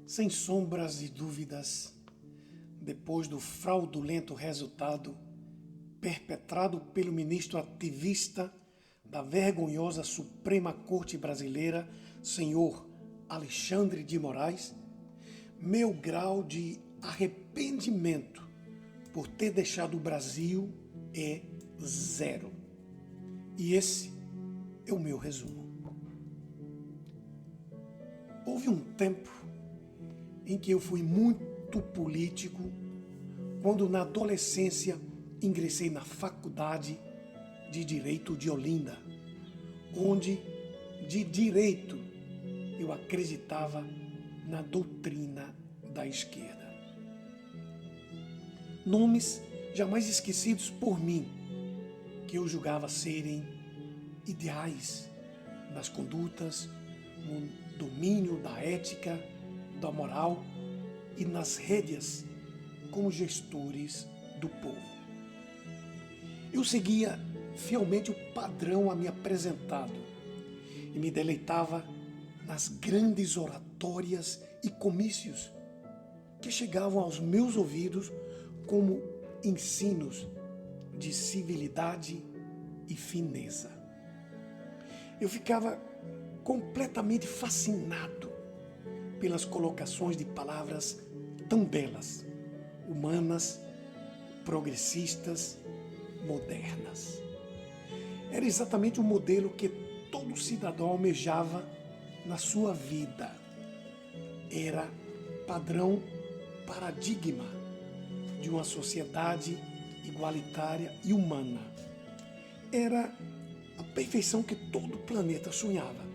Sem sombras de dúvidas, depois do fraudulento resultado perpetrado pelo ministro ativista da vergonhosa Suprema Corte Brasileira, senhor Alexandre de Moraes, meu grau de arrependimento por ter deixado o Brasil é zero. E esse é o meu resumo. Houve um tempo em que eu fui muito político, quando na adolescência ingressei na Faculdade de Direito de Olinda, onde de direito eu acreditava na doutrina da esquerda. Nomes jamais esquecidos por mim, que eu julgava serem ideais nas condutas, no domínio da ética, da moral e nas rédeas como gestores do povo. Eu seguia fielmente o padrão a me apresentado e me deleitava nas grandes oratórias e comícios que chegavam aos meus ouvidos como ensinos de civilidade e fineza. Eu ficava completamente fascinado pelas colocações de palavras tão belas, humanas, progressistas, modernas. Era exatamente o modelo que todo cidadão almejava na sua vida. Era padrão, paradigma de uma sociedade igualitária e humana. Era a perfeição que todo o planeta sonhava.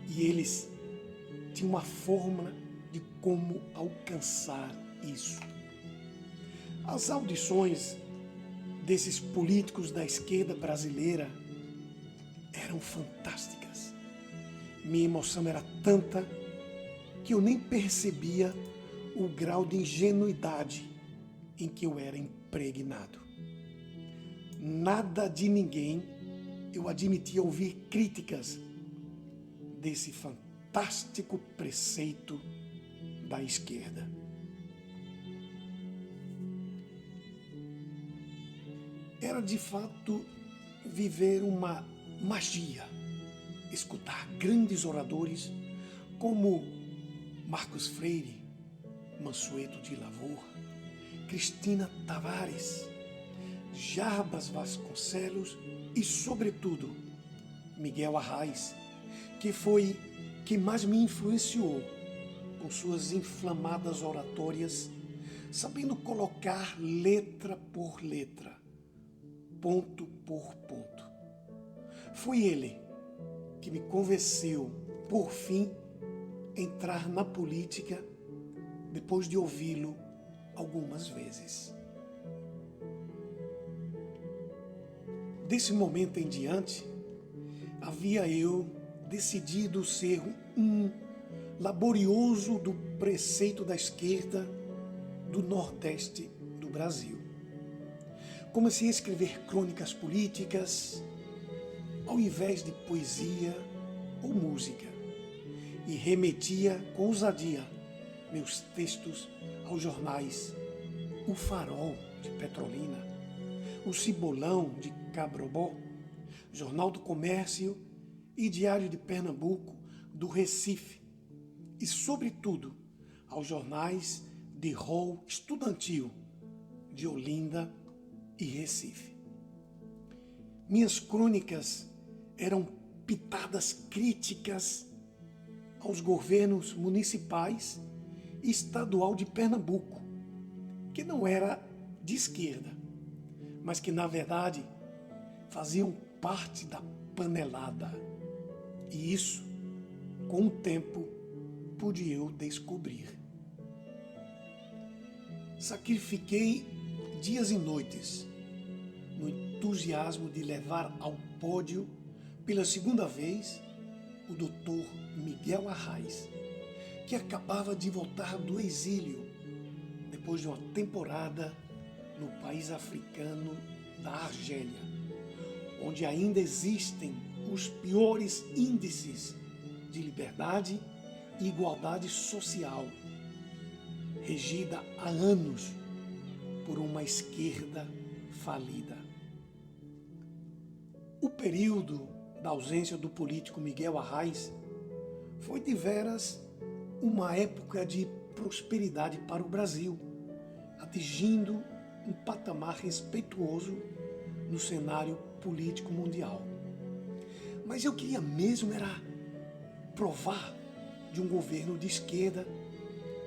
E eles tinham uma fórmula de como alcançar isso. As audições desses políticos da esquerda brasileira eram fantásticas. Minha emoção era tanta que eu nem percebia o grau de ingenuidade em que eu era impregnado. Nada de ninguém eu admitia ouvir críticas desse fantástico preceito da esquerda. Era de fato viver uma magia, escutar grandes oradores como Marcos Freire, Mansueto de Lavor, Cristina Tavares, Jarbas Vasconcelos e, sobretudo, Miguel Arraes, que foi quem mais me influenciou com suas inflamadas oratórias, sabendo colocar letra por letra, ponto por ponto. Foi ele que me convenceu, por fim, a entrar na política depois de ouvi-lo algumas vezes. Desse momento em diante, havia eu decidido ser um laborioso do preceito da esquerda do Nordeste do Brasil. Comecei a escrever crônicas políticas, ao invés de poesia ou música, e remetia com ousadia meus textos aos jornais O Farol, de Petrolina, O Cibolão, de Cabrobó, Jornal do Comércio e Diário de Pernambuco, do Recife, e, sobretudo, aos jornais de rol estudantil de Olinda e Recife. Minhas crônicas eram pitadas críticas aos governos municipais e estadual de Pernambuco, que não era de esquerda, mas que, na verdade, faziam parte da panelada. E isso, com o tempo, pude eu descobrir. Sacrifiquei dias e noites no entusiasmo de levar ao pódio, pela segunda vez, o Dr. Miguel Arraes, que acabava de voltar do exílio depois de uma temporada no país africano da Argélia, onde ainda existem os piores índices de liberdade, igualdade social, regida há anos por uma esquerda falida. O período da ausência do político Miguel Arraes foi deveras uma época de prosperidade para o Brasil, atingindo um patamar respeituoso no cenário político mundial. Mas eu queria mesmo era provar de um governo de esquerda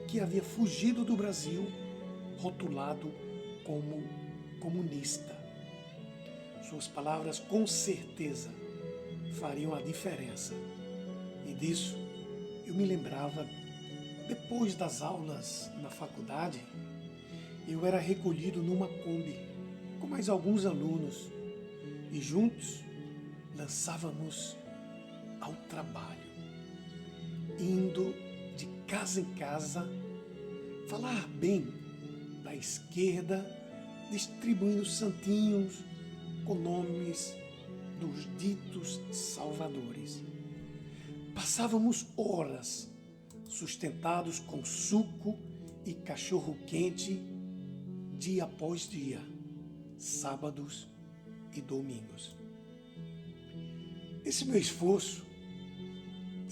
que havia fugido do Brasil, rotulado como comunista. Suas palavras com certeza fariam a diferença. E disso eu me lembrava depois das aulas na faculdade. Eu era recolhido numa Kombi com mais alguns alunos e juntos lançávamos ao trabalho, indo de casa em casa falar bem da esquerda, distribuindo santinhos com nomes dos ditos salvadores. Passávamos horas sustentados com suco e cachorro-quente dia após dia, sábados e domingos. Esse meu esforço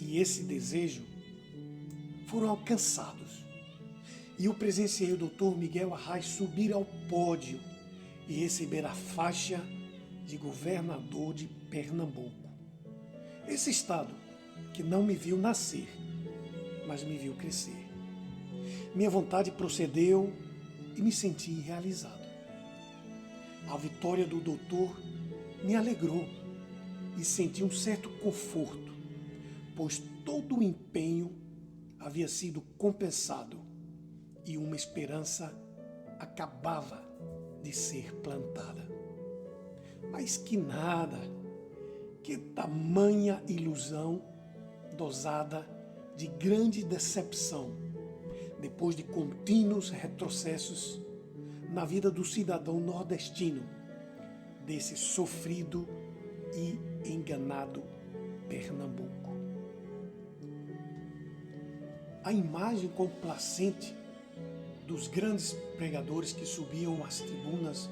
e esse desejo foram alcançados. E eu presenciei o Dr. Miguel Arraes subir ao pódio e receber a faixa de governador de Pernambuco. Esse estado que não me viu nascer, mas me viu crescer. Minha vontade procedeu e me senti realizado. A vitória do doutor me alegrou e senti um certo conforto, pois todo o empenho havia sido compensado e uma esperança acabava de ser plantada. Mas que nada, que tamanha ilusão dosada de grande decepção, depois de contínuos retrocessos na vida do cidadão nordestino, desse sofrido e enganado Pernambuco. A imagem complacente dos grandes pregadores que subiam às tribunas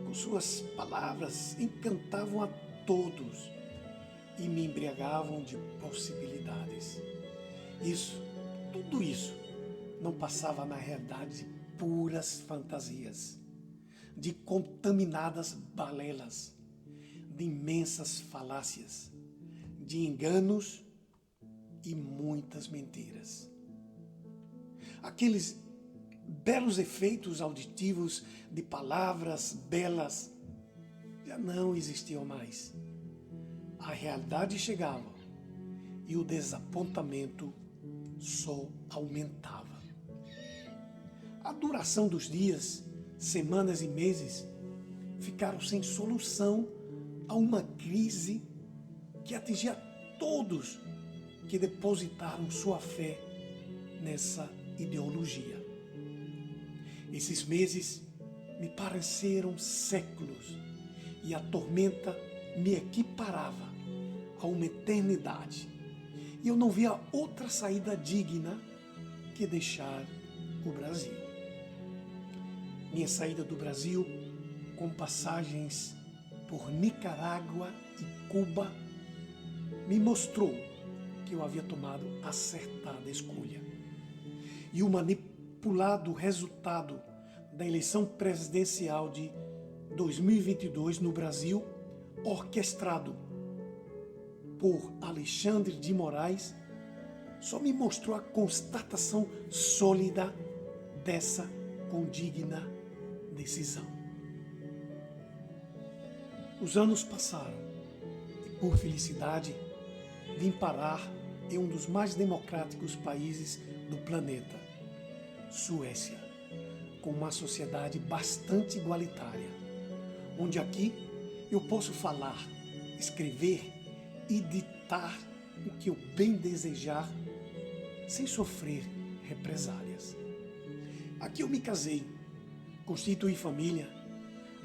com suas palavras encantavam a todos e me embriagavam de possibilidades. Tudo isso não passava na realidade de puras fantasias, de contaminadas balelas, de imensas falácias, de enganos e muitas mentiras. Aqueles belos efeitos auditivos de palavras belas já não existiam mais. A realidade chegava e o desapontamento só aumentava. A duração dos dias, semanas e meses ficaram sem solução a uma crise que atingia todos que depositaram sua fé nessa ideologia. Esses meses me pareceram séculos e a tormenta me equiparava a uma eternidade. E eu não via outra saída digna que deixar o Brasil. Minha saída do Brasil, com passagens por Nicarágua e Cuba, me mostrou que eu havia tomado acertada escolha. E o manipulado resultado da eleição presidencial de 2022 no Brasil, orquestrado por Alexandre de Moraes, só me mostrou a constatação sólida dessa condigna decisão. Os anos passaram e, por felicidade, vim parar em um dos mais democráticos países do planeta, Suécia, com uma sociedade bastante igualitária, onde aqui eu posso falar, escrever e ditar o que eu bem desejar sem sofrer represálias. Aqui eu me casei, constituí família,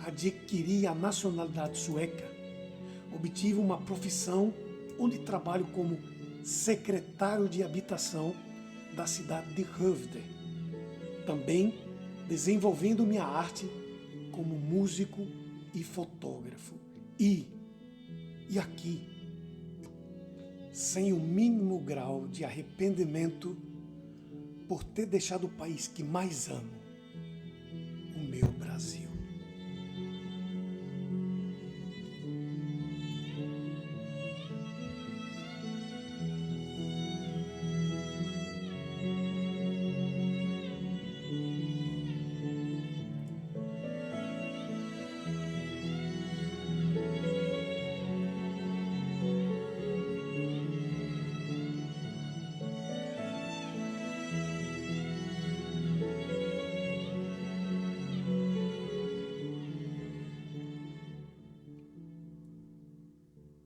adquiri a nacionalidade sueca, obtive uma profissão onde trabalho como secretário de habitação da cidade de Hoofddorp, também desenvolvendo minha arte como músico e fotógrafo. E aqui, sem o mínimo grau de arrependimento por ter deixado o país que mais amo, o meu